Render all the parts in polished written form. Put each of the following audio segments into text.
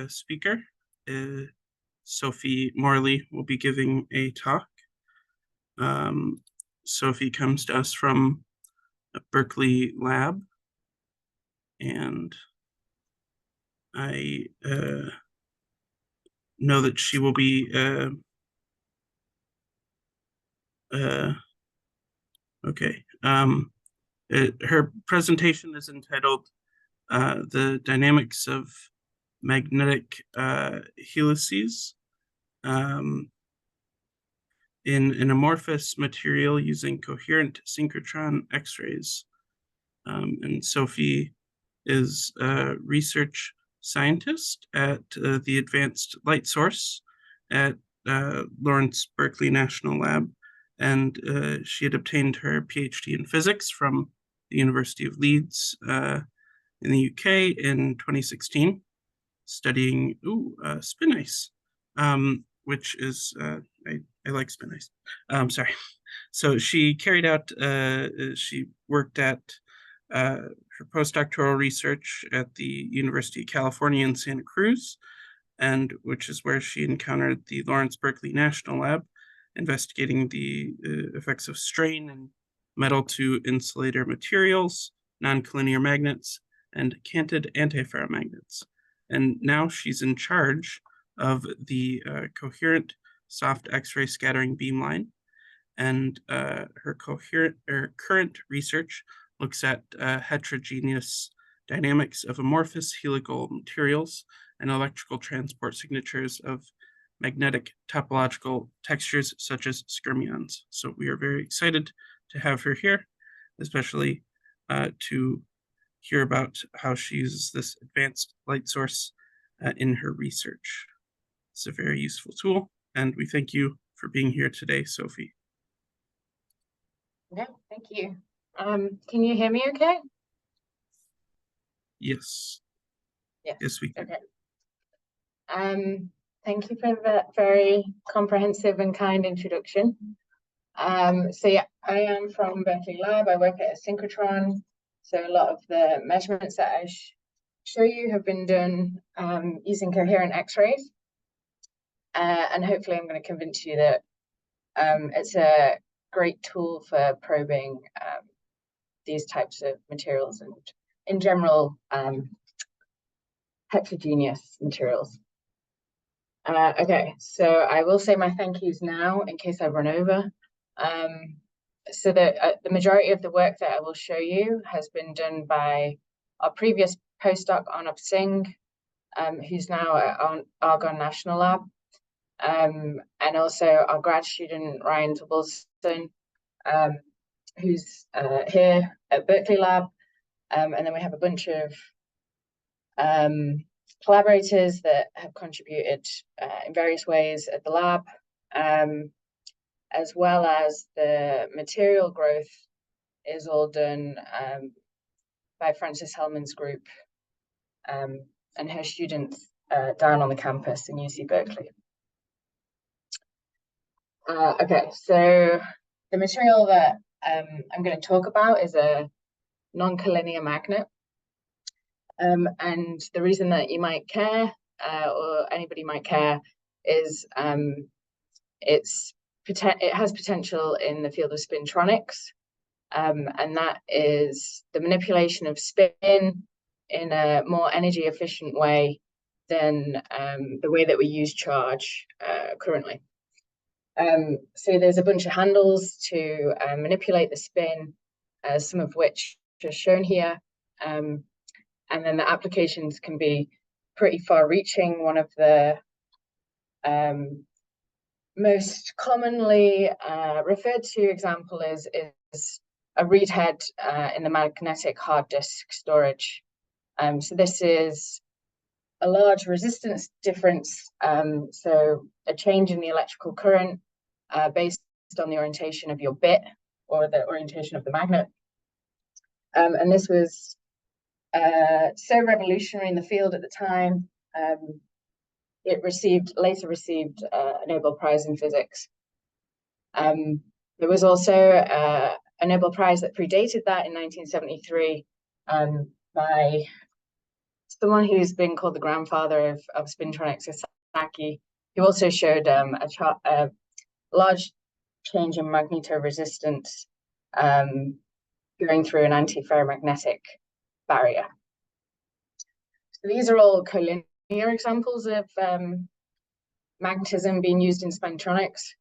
speaker. Sophie Morley will be giving a talk. Sophie comes to us from a Berkeley lab, and I know that she will be okay. Her presentation is entitled The Dynamics of Magnetic Helices in an amorphous material using coherent synchrotron X-rays. And Sophie is a research scientist at the Advanced Light Source at Lawrence Berkeley National Lab. And she had obtained her PhD in physics from the University of Leeds in the UK in 2016, studying spin ice, which is, I like spin ice. Sorry. So she carried out, she worked at her postdoctoral research at the University of California in Santa Cruz, and which is where she encountered the Lawrence Berkeley National Lab, investigating the effects of strain in metal to insulator materials, non-collinear magnets, and canted antiferromagnets. And now she's in charge of the coherent soft X-ray scattering beamline. And her current research looks at heterogeneous dynamics of amorphous helical materials and electrical transport signatures of magnetic topological textures such as skyrmions. So we are very excited to have her here, especially to hear about how she uses this advanced light source in her research. It's a very useful tool, and we thank you for being here today, Sophie. Yeah, thank you. Can you hear me okay? Yes. Yes, we can. Okay. Thank you for that very comprehensive and kind introduction. So yeah, I am from Berkeley Lab. I work at a synchrotron. So a lot of the measurements that I show you have been done using coherent X-rays. And hopefully I'm going to convince you that it's a great tool for probing these types of materials and in general heterogeneous materials. Okay, so I will say my thank yous now in case I run over. So the majority of the work that I will show you has been done by our previous postdoc, Arnab Singh, who's now at Argonne National Lab, and also our grad student, Ryan Wilson, who's here at Berkeley Lab. And then we have a bunch of collaborators that have contributed in various ways at the lab, as well as the material growth is all done by Frances Hellman's group and her students down on the campus in UC Berkeley. Okay, so the material that I'm going to talk about is a non-collinear magnet. And the reason that you might care, or anybody might care, is it has potential in the field of spintronics, and that is the manipulation of spin in a more energy efficient way than the way that we use charge currently. So there's a bunch of handles to manipulate the spin, some of which are shown here. And then the applications can be pretty far-reaching. One of the most commonly referred to example is a read head in the magnetic hard disk storage. So this is a large resistance difference, so a change in the electrical current based on the orientation of your bit or the orientation of the magnet. And this was so revolutionary in the field at the time. It later received a Nobel Prize in physics. There was also a Nobel Prize that predated that in 1973 by someone who's been called the grandfather of spintronics is AtC-AtG, who also showed a large change in magnetoresistance going through an antiferromagnetic barrier. So these are all collinear examples of magnetism being used in spintronics.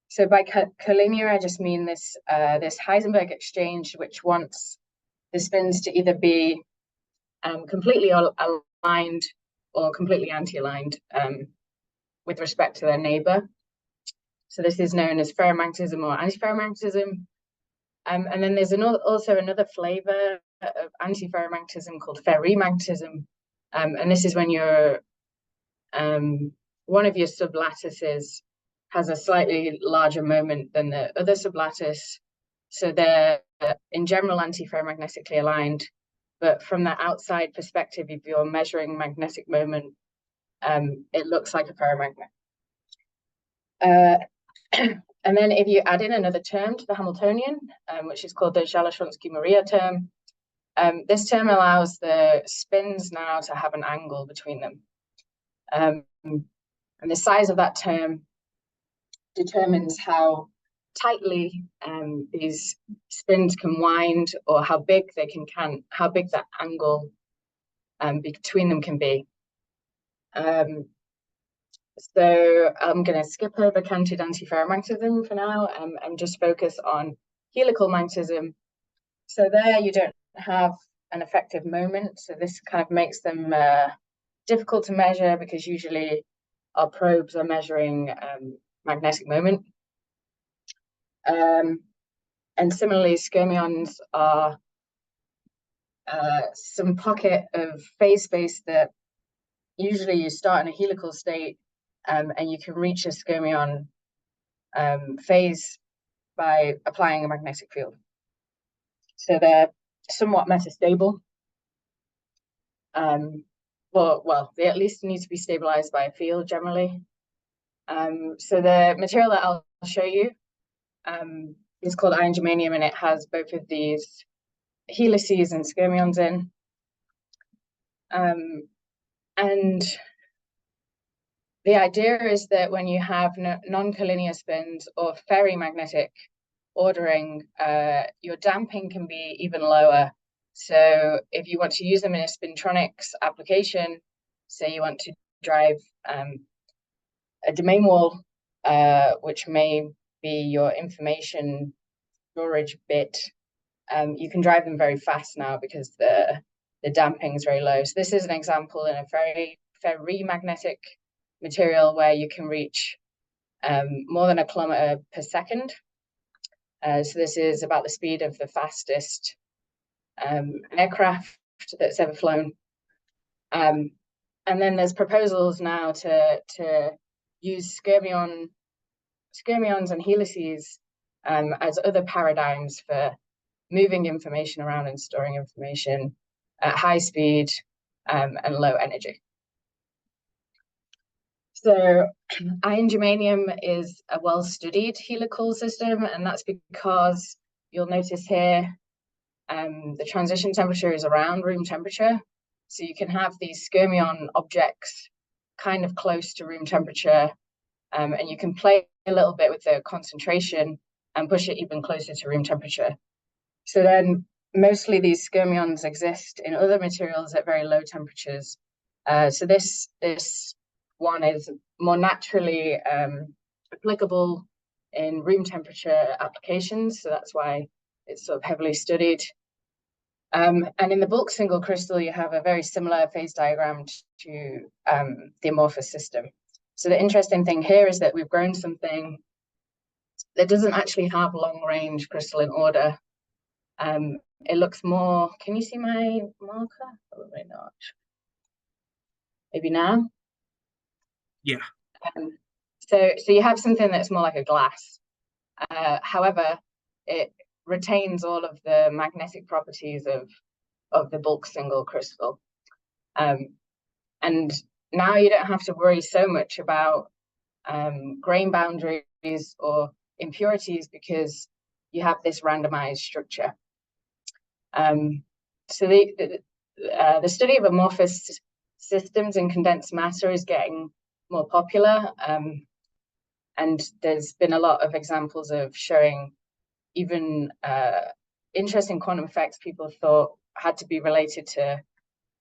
So by collinear, I just mean this Heisenberg exchange, which wants the spins to either be completely aligned or completely anti-aligned with respect to their neighbor. So this is known as ferromagnetism or antiferromagnetism. And then there's also another flavor of antiferromagnetism called ferrimagnetism. And this is when one of your sublattices has a slightly larger moment than the other sublattice. So they're in general antiferromagnetically aligned, but from the outside perspective, if you're measuring magnetic moment, it looks like a ferromagnet. And then if you add in another term to the Hamiltonian, which is called the Jalaschonsky-Maria term, this term allows the spins now to have an angle between them. And the size of that term determines how tightly these spins can wind, or how big how big that angle between them can be. So I'm going to skip over canted antiferromagnetism for now and just focus on helical magnetism. So there you don't have an effective moment. So this kind of makes them difficult to measure, because usually our probes are measuring magnetic moment. And similarly, skyrmions are some pocket of phase space that usually you start in a helical state, and you can reach a skyrmion phase by applying a magnetic field. So they're somewhat metastable. Well, they at least need to be stabilized by a field generally. So the material that I'll show you is called iron germanium, and it has both of these helices and skyrmions in. And the idea is that when you have non-collinear spins or ferrimagnetic ordering, your damping can be even lower. So if you want to use them in a spintronics application, say you want to drive a domain wall, which may be your information storage bit, you can drive them very fast now because the damping is very low. So this is an example in a very ferrimagnetic material where you can reach more than 1 kilometer per second. So this is about the speed of the fastest aircraft that's ever flown. And then there's proposals now to use skyrmions and helices as other paradigms for moving information around and storing information at high speed and low energy. So iron germanium is a well-studied helical system, and that's because you'll notice here the transition temperature is around room temperature. So you can have these skyrmion objects kind of close to room temperature, and you can play a little bit with the concentration and push it even closer to room temperature. So then mostly these skyrmions exist in other materials at very low temperatures. So this one is more naturally applicable in room temperature applications, so that's why it's sort of heavily studied. And in the bulk single crystal, you have a very similar phase diagram to the amorphous system. So the interesting thing here is that we've grown something that doesn't actually have long-range crystalline order. It looks more, can you see my marker? Probably not. Maybe now? Yeah. So you have something that's more like a glass. However, it retains all of the magnetic properties of the bulk single crystal. And now you don't have to worry so much about grain boundaries or impurities, because you have this randomized structure. So the study of amorphous systems in condensed matter is getting more popular, and there's been a lot of examples of showing even interesting quantum effects people thought had to be related to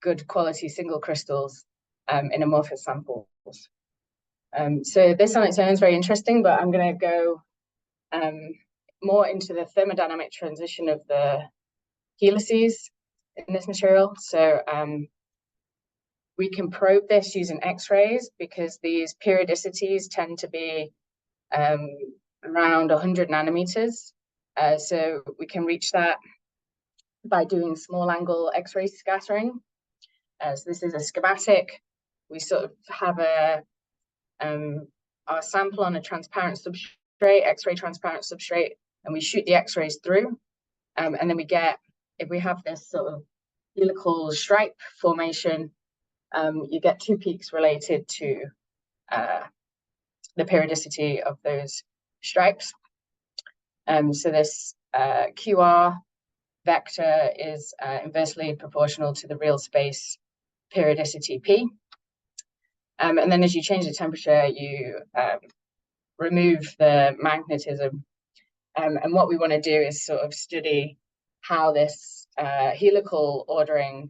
good quality single crystals in amorphous samples. So this on its own is very interesting, but I'm going to go more into the thermodynamic transition of the helices in this material. So we can probe this using X-rays because these periodicities tend to be around 100 nanometers. So we can reach that by doing small angle X-ray scattering. So this is a schematic. We sort of have our sample on a transparent substrate, X-ray transparent substrate, and we shoot the X-rays through. And then we get, if we have this sort of helical stripe formation, you get two peaks related to the periodicity of those stripes. So this QR vector is inversely proportional to the real space periodicity P. And then as you change the temperature, you remove the magnetism. And what we want to do is sort of study how this helical ordering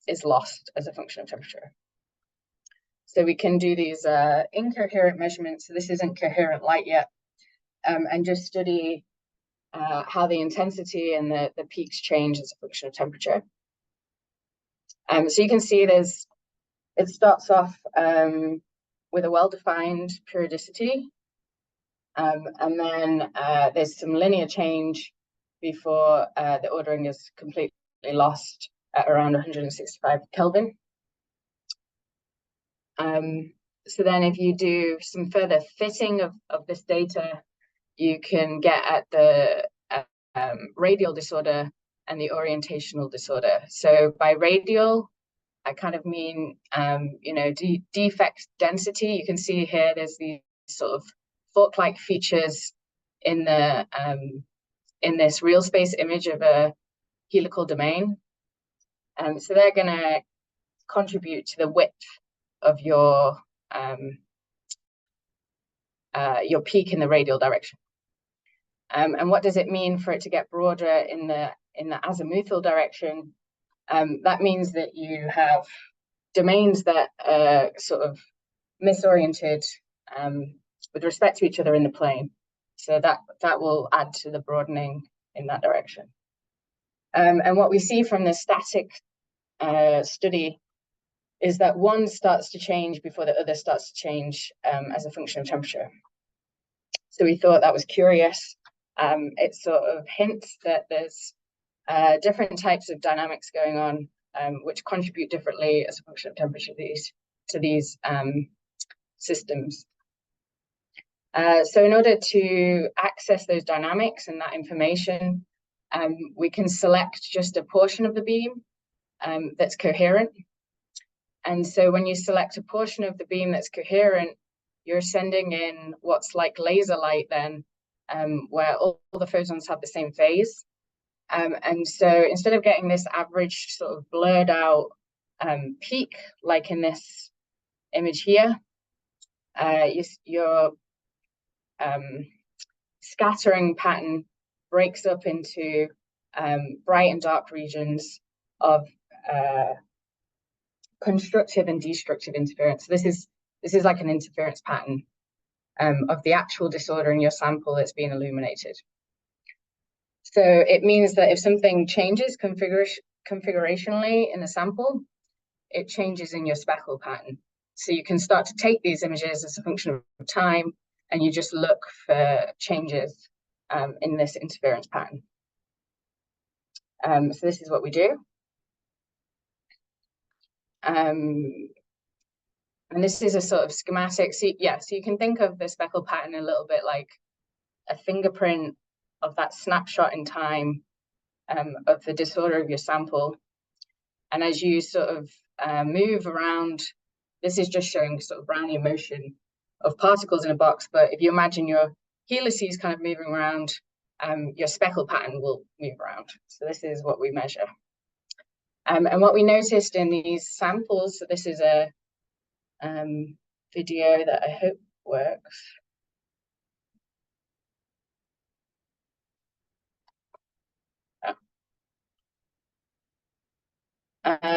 is lost as a function of temperature. So we can do these incoherent measurements. So this isn't coherent light yet, and just study how the intensity and the peaks change as a function of temperature. So you can see it starts off with a well-defined periodicity, and then there's some linear change before the ordering is completely lost at around 165 Kelvin. So then if you do some further fitting of this data, you can get at the radial disorder and the orientational disorder. So by radial, I kind of mean, defect density. You can see here, there's these sort of fork-like features in the in this real space image of a helical domain. So they're going to contribute to the width of your peak in the radial direction. And what does it mean for it to get broader in the azimuthal direction? That means that you have domains that are sort of misoriented with respect to each other in the plane. So that will add to the broadening in that direction. And what we see from the static study is that one starts to change before the other starts to change as a function of temperature. So we thought that was curious. It sort of hints that there's different types of dynamics going on, which contribute differently as a function of temperature to these systems. So in order to access those dynamics and that information, we can select just a portion of the beam that's coherent. And so when you select a portion of the beam that's coherent, you're sending in what's like laser light then, where all the photons have the same phase. And so instead of getting this average sort of blurred out peak, like in this image here, your scattering pattern breaks up into bright and dark regions of constructive and destructive interference. So this is like an interference pattern of the actual disorder in your sample that's being illuminated. So it means that if something changes configurationally in the sample, it changes in your speckle pattern. So you can start to take these images as a function of time, and you just look for changes in this interference pattern. So this is what we do. And this is a sort of schematic. So you can think of the speckle pattern a little bit like a fingerprint of that snapshot in time of the disorder of your sample. And as you sort of move around, this is just showing sort of Brownian motion of particles in a box. But if you imagine your helices kind of moving around, your speckle pattern will move around. So this is what we measure. And what we noticed in these samples, so this is a video that I hope works.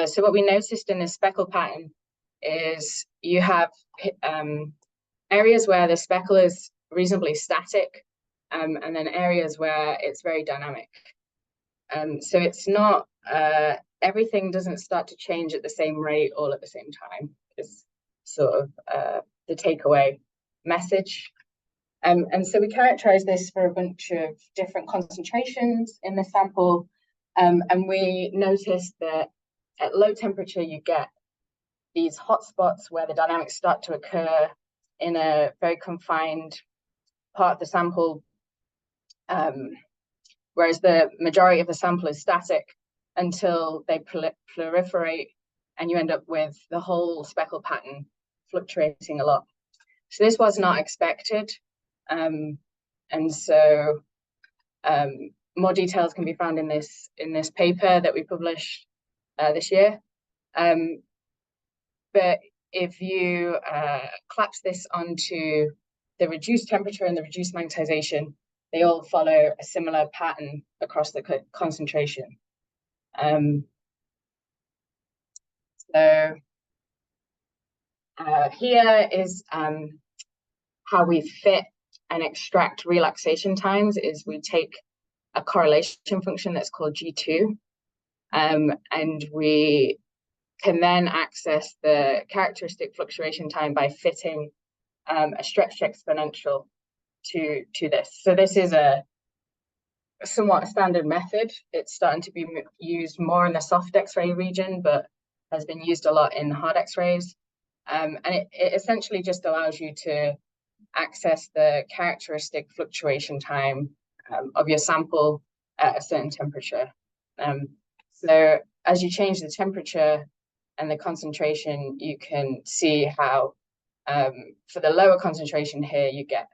So what we noticed in this speckle pattern is you have areas where the speckle is reasonably static, and then areas where it's very dynamic. So it's not, everything doesn't start to change at the same rate all at the same time. It's sort of the takeaway message. And so we characterize this for a bunch of different concentrations in the sample. And we noticed that at low temperature, you get these hotspots where the dynamics start to occur in a very confined part of the sample, whereas the majority of the sample is static until they proliferate, and you end up with the whole speckle pattern fluctuating a lot. So this was not expected. And so more details can be found in this paper that we published this year. But if you collapse this onto the reduced temperature and the reduced magnetization, they all follow a similar pattern across the concentration. So here is how we fit and extract relaxation times. Is we take a correlation function that's called G2, and we can then access the characteristic fluctuation time by fitting a stretched exponential to this. So this is a somewhat standard method. It's starting to be used more in the soft X-ray region, but has been used a lot in hard X-rays. And it essentially just allows you to access the characteristic fluctuation time of your sample at a certain temperature. So as you change the temperature and the concentration, you can see how for the lower concentration here, you get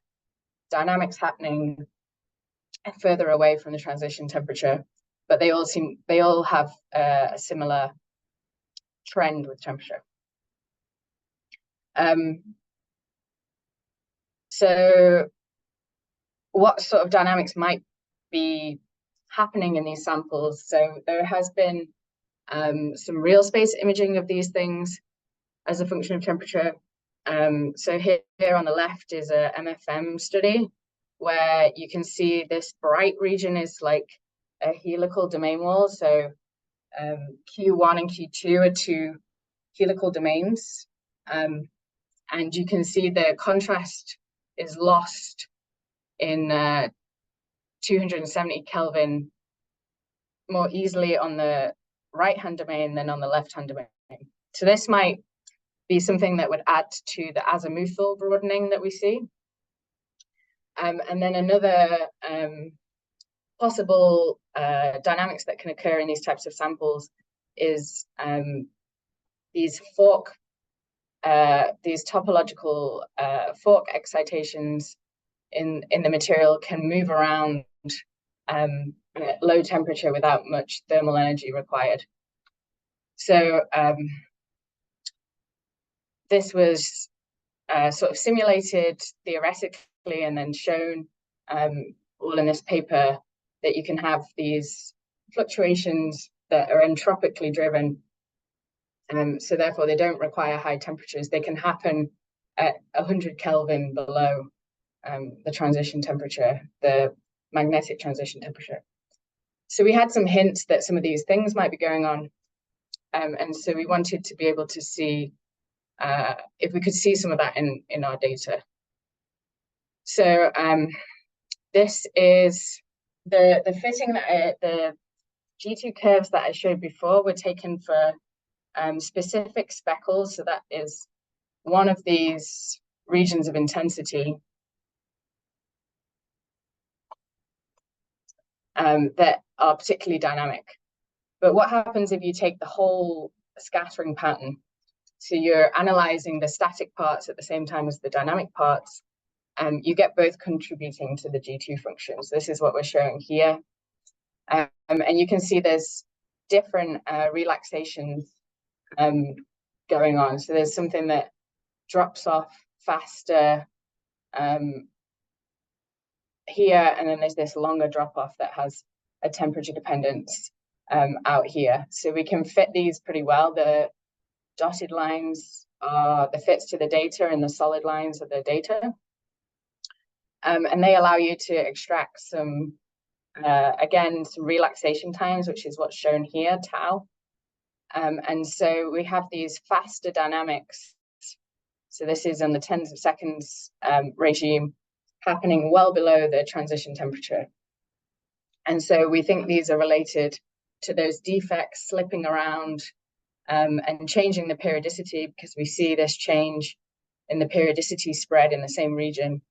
dynamics happening further away from the transition temperature, but they all have a similar trend with temperature. So what sort of dynamics might be happening in these samples? So there has been some real space imaging of these things as a function of temperature. So here on the left is a MFM study where you can see this bright region is like a helical domain wall. So Q1 and Q2 are two helical domains. And you can see the contrast is lost in 270 Kelvin more easily on the right-hand domain than on the left-hand domain. So this might be something that would add to the azimuthal broadening that we see. And then another possible dynamics that can occur in these types of samples is these topological fork excitations in the material can move around at low temperature without much thermal energy required. So this was sort of simulated theoretically and then shown all in this paper that you can have these fluctuations that are entropically driven. So therefore they don't require high temperatures. They can happen at 100 Kelvin below the transition temperature, the magnetic transition temperature. So we had some hints that some of these things might be going on. And so we wanted to be able to see if we could see some of that in our data. So this is the fitting that the G2 curves that I showed before were taken for specific speckles. So that is one of these regions of intensity that are particularly dynamic. But what happens if you take the whole scattering pattern? So you're analyzing the static parts at the same time as the dynamic parts, and you get both contributing to the G2 function. So this is what we're showing here. And you can see there's different relaxations going on. So there's something that drops off faster here, and then there's this longer drop off that has a temperature dependence out here. So we can fit these pretty well. The dotted lines are the fits to the data, and the solid lines are the data. And they allow you to extract some, again, some relaxation times, which is what's shown here, tau. And so we have these faster dynamics. So this is on the tens of seconds regime, happening well below the transition temperature. And so we think these are related to those defects slipping around and changing the periodicity, because we see this change in the periodicity spread in the same region.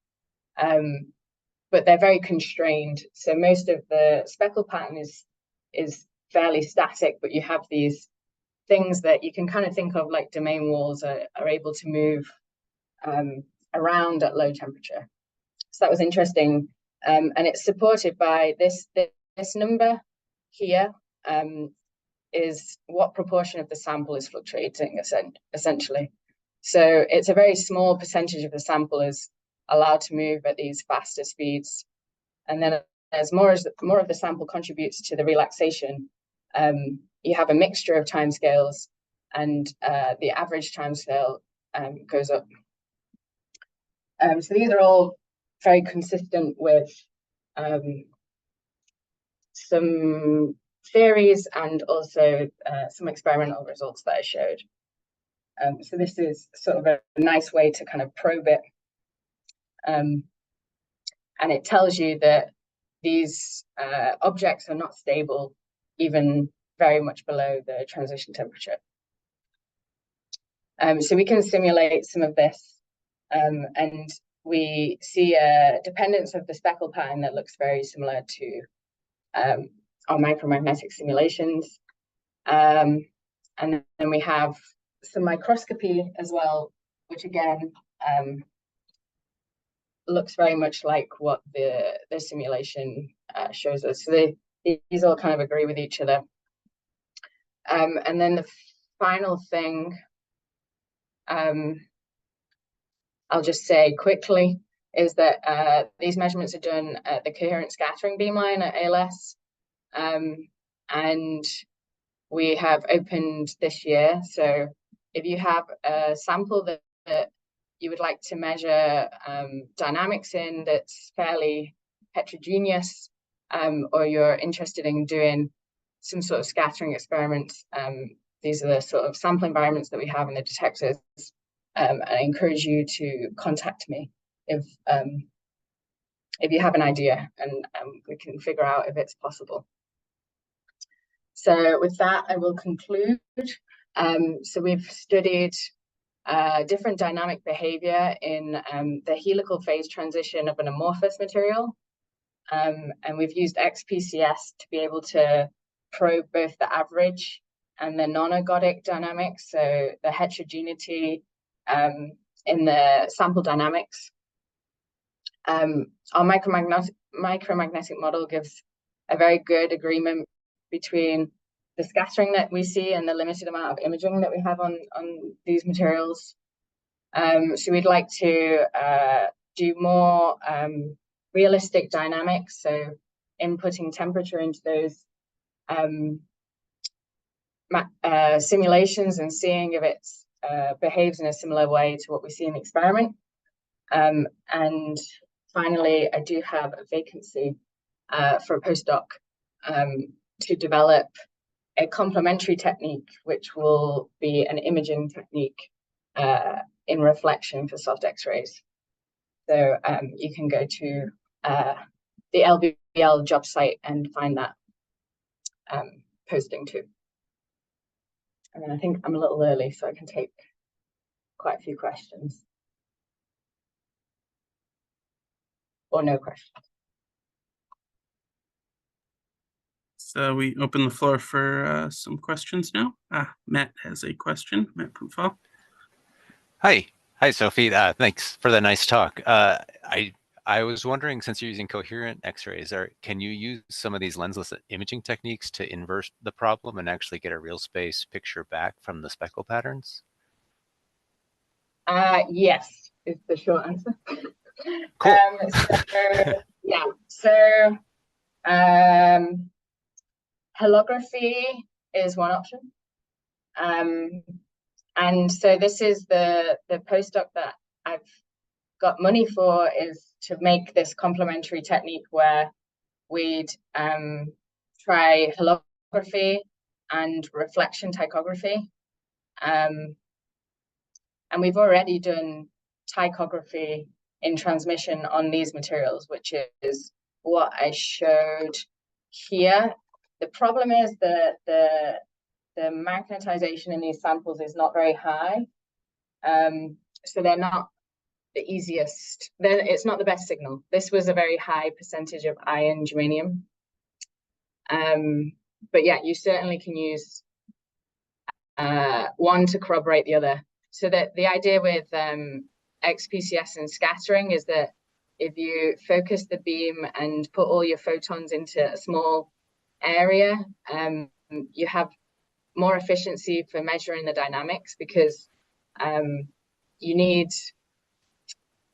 But they're very constrained. So most of the speckle pattern is fairly static, but you have these things that you can kind of think of like domain walls are able to move around at low temperature. So that was interesting. And it's supported by this number here is what proportion of the sample is fluctuating, essentially. So it's a very small percentage of the sample is allowed to move at these faster speeds. And then as more of the sample contributes to the relaxation, you have a mixture of timescales, and the average timescale goes up. So these are all very consistent with some theories and also some experimental results that I showed. So this is sort of a nice way to kind of probe it. And it tells you that these objects are not stable, even very much below the transition temperature. So we can simulate some of this, and we see a dependence of the speckle pattern that looks very similar to our micromagnetic simulations. And then we have some microscopy as well, which again looks very much like what the simulation shows us. So these all kind of agree with each other. And then the final thing I'll just say quickly is that these measurements are done at the coherent scattering beamline at ALS. And we have opened this year. So if you have a sample that you would like to measure dynamics in that's fairly heterogeneous, or you're interested in doing some sort of scattering experiments, these are the sort of sample environments that we have in the detectors. I encourage you to contact me if you have an idea, and we can figure out if it's possible. So with that, I will conclude. So we've studied different dynamic behavior in the helical phase transition of an amorphous material. And we've used XPCS to be able to probe both the average and the non-ergodic dynamics, so the heterogeneity in the sample dynamics. Our micromagnetic model gives a very good agreement between the scattering that we see and the limited amount of imaging that we have on these materials. So we'd like to do more realistic dynamics, so inputting temperature into those simulations and seeing if it behaves in a similar way to what we see in the experiment. And finally, I do have a vacancy for a postdoc to develop a complementary technique, which will be an imaging technique in reflection for soft X-rays. So you can go to the LBL job site and find that posting too. And then I think I'm a little early, so I can take quite a few questions. Or no questions. So we open the floor for some questions now. Matt has a question. Matt Pufall. Hi, Sophie. Thanks for the nice talk. I I was wondering, since you're using coherent X-rays, can you use some of these lensless imaging techniques to inverse the problem and actually get a real space picture back from the speckle patterns? Yes, is the short answer. Cool. Yeah, so holography is one option. And so this is the postdoc that I've got money for, is to make this complementary technique where we'd try holography and reflection tychography. And we've already done tychography in transmission on these materials, which is what I showed here. The problem is that the magnetization in these samples is not very high. So they're not the easiest. It's not the best signal. This was a very high percentage of iron germanium. But yeah, you certainly can use one to corroborate the other. So that the idea with XPCS and scattering is that if you focus the beam and put all your photons into a small area, you have more efficiency for measuring the dynamics, because you need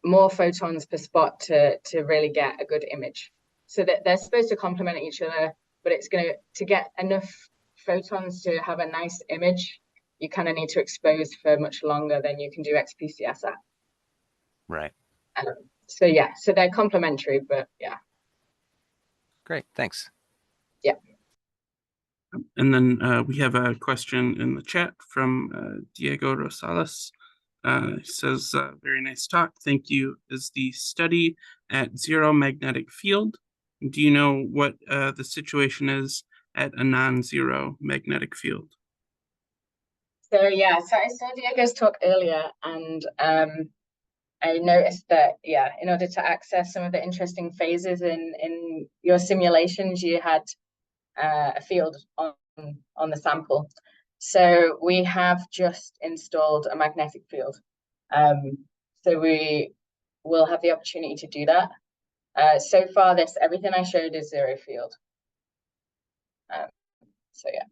more photons per spot to really get a good image. So that they're supposed to complement each other, but it's going to get enough photons to have a nice image, you kind of need to expose for much longer than you can do XPCS at. Right. So yeah, so they're complementary, but yeah. Great, thanks. Yeah. And then we have a question in the chat from Diego Rosales. He says, very nice talk. Thank you. Is the study at zero magnetic field? Do you know what the situation is at a non-zero magnetic field? So yeah, so I saw Diego's talk earlier, and I noticed that, yeah, in order to access some of the interesting phases in your simulations, you had a field on the sample. So we have just installed a magnetic field. So we will have the opportunity to do that. So far, everything I showed is zero field. So yeah.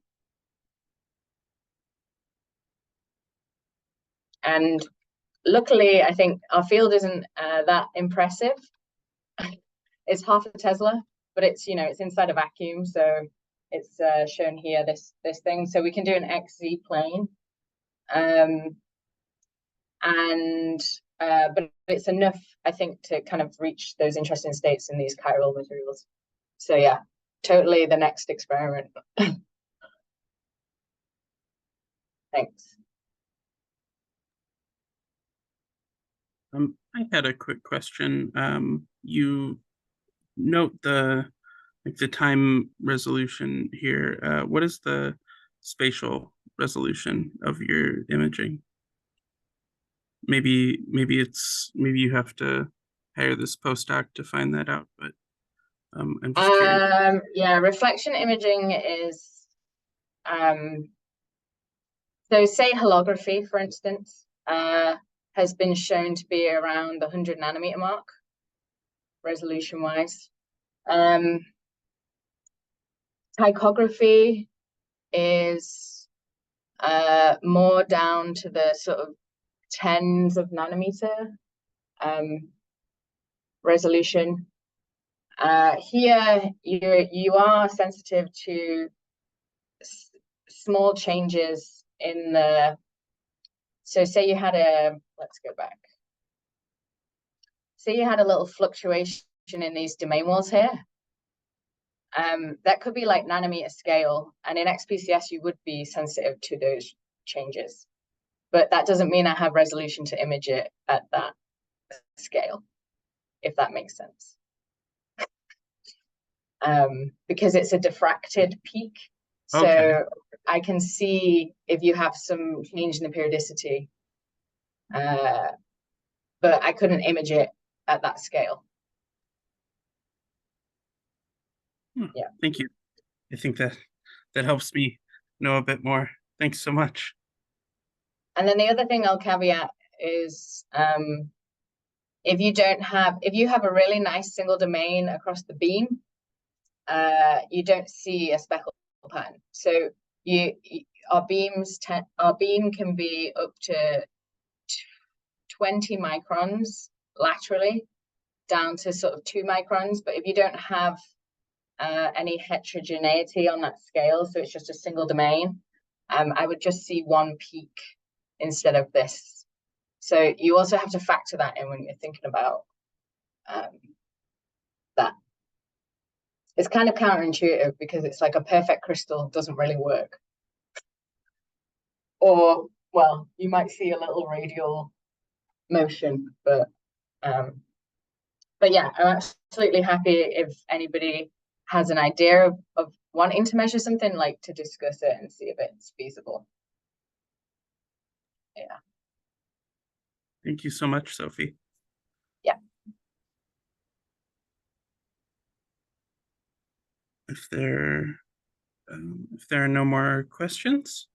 And luckily, I think our field isn't that impressive. It's half a Tesla, but it's inside a vacuum, so it's shown here, this thing. So we can do an XZ plane, but it's enough, I think, to kind of reach those interesting states in these chiral materials. So yeah, totally the next experiment. Thanks. I had a quick question. You note the time resolution here. What is the spatial resolution of your imaging? Maybe you have to hire this postdoc to find that out, but I'm just curious. Yeah, reflection imaging is so say holography, for instance, has been shown to be around the 100 nanometer mark, resolution wise. Tychography is more down to the sort of tens of nanometer resolution. Here you are sensitive to small changes in the, so say you had let's go back. Say you had a little fluctuation in these domain walls here. That could be like nanometer scale, and in XPCS you would be sensitive to those changes, but that doesn't mean I have resolution to image it at that scale, if that makes sense. Because it's a diffracted peak, so okay. I can see if you have some change in the periodicity, but I couldn't image it at that scale. Yeah. Thank you. I think that helps me know a bit more. Thanks so much. And then the other thing I'll caveat is If you have a really nice single domain across the beam, you don't see a speckle pattern. So our beam can be up to 20 microns laterally, down to sort of 2 microns. But if you don't have any heterogeneity on that scale, so it's just a single domain, I would just see one peak instead of this. So you also have to factor that in when you're thinking about that. It's kind of counterintuitive because it's like a perfect crystal doesn't really work. Or, well, you might see a little radial motion, but yeah, I'm absolutely happy if anybody has an idea of wanting to measure something, like to discuss it and see if it's feasible. Yeah. Thank you so much, Sophie. Yeah. If there are no more questions,